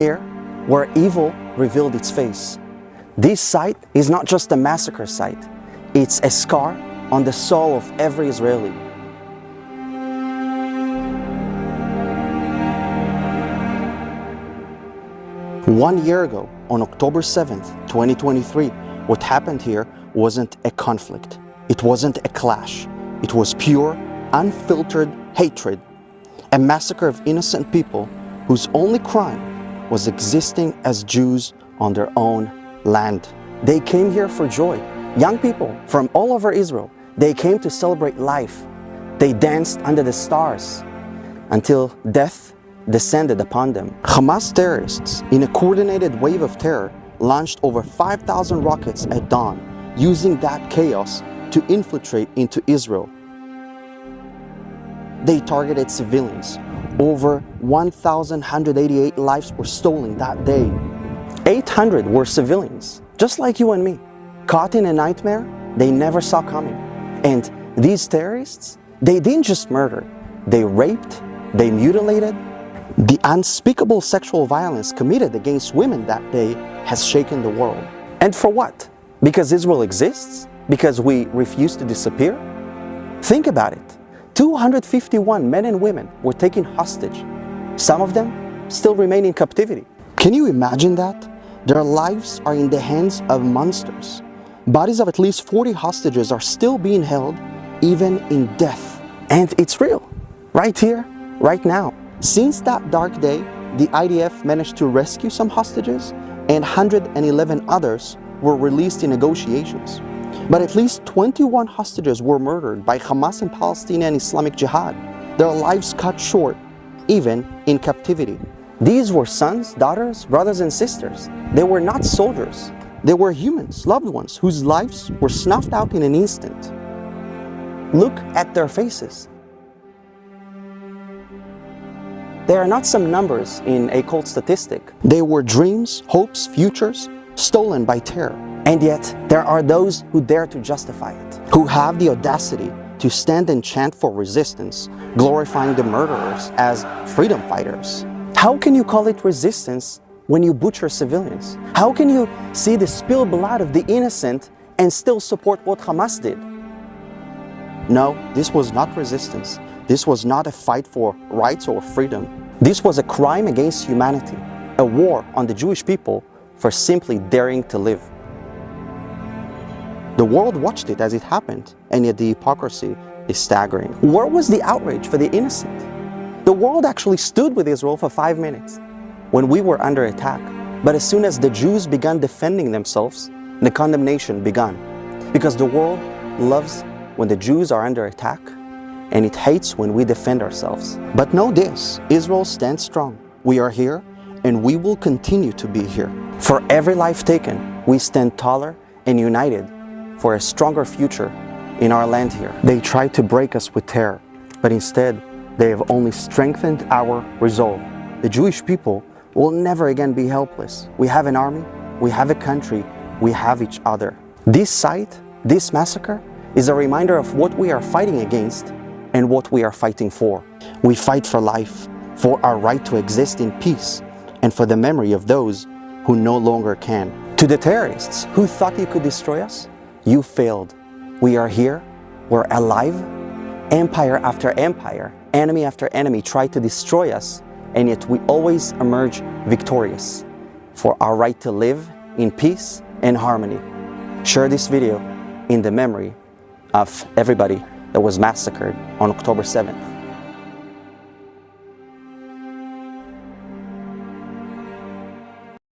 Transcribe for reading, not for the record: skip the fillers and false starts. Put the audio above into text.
Here, where evil revealed its face. This site is not just a massacre site, it's a scar on the soul of every Israeli. One year ago, on October 7th, 2023, what happened here wasn't a conflict. It wasn't a clash. It was pure, unfiltered hatred. A massacre of innocent people whose only crime was existing as Jews on their own land. They came here for joy. Young people from all over Israel, they came to celebrate life. They danced under the stars until death descended upon them. Hamas terrorists, in a coordinated wave of terror, launched over 5,000 rockets at dawn, using that chaos to infiltrate into Israel. They targeted civilians. Over 1,188 lives were stolen that day. 800 were civilians, just like you and me, caught in a nightmare they never saw coming. And these terrorists, they didn't just murder, they raped, they mutilated. The unspeakable sexual violence committed against women that day has shaken the world. And for what? Because Israel exists? Because we refuse to disappear? Think about it. 251 men and women were taken hostage. Some of them still remain in captivity. Can you imagine that? Their lives are in the hands of monsters. Bodies of at least 40 hostages are still being held, even in death. And it's real, right here, right now. Since that dark day, the IDF managed to rescue some hostages, and 111 others were released in negotiations. But at least 21 hostages were murdered by Hamas and Palestinian Islamic Jihad, their lives cut short, even in captivity. These were sons, daughters, brothers and sisters. They were not soldiers. They were humans, loved ones, whose lives were snuffed out in an instant. Look at their faces. They are not some numbers in a cold statistic. They were dreams, hopes, futures, stolen by terror. And yet, there are those who dare to justify it, who have the audacity to stand and chant for resistance, glorifying the murderers as freedom fighters. How can you call it resistance when you butcher civilians? How can you see the spilled blood of the innocent and still support what Hamas did? No, this was not resistance. This was not a fight for rights or freedom. This was a crime against humanity, a war on the Jewish people for simply daring to live. The world watched it as it happened, and yet the hypocrisy is staggering. Where was the outrage for the innocent? The world actually stood with Israel for 5 minutes when we were under attack. But as soon as the Jews began defending themselves, the condemnation began. Because the world loves when the Jews are under attack, and it hates when we defend ourselves. But know this, Israel stands strong. We are here, and we will continue to be here. For every life taken, we stand taller and united for a stronger future in our land here. They tried to break us with terror, but instead, they have only strengthened our resolve. The Jewish people will never again be helpless. We have an army, we have a country, we have each other. This site, this massacre, is a reminder of what we are fighting against and what we are fighting for. We fight for life, for our right to exist in peace, and for the memory of those who no longer can. To the terrorists who thought you could destroy us, you failed. We are here, we're alive. Empire after empire, enemy after enemy tried to destroy us, and yet we always emerge victorious for our right to live in peace and harmony. Share this video in the memory of everybody that was massacred on October 7th.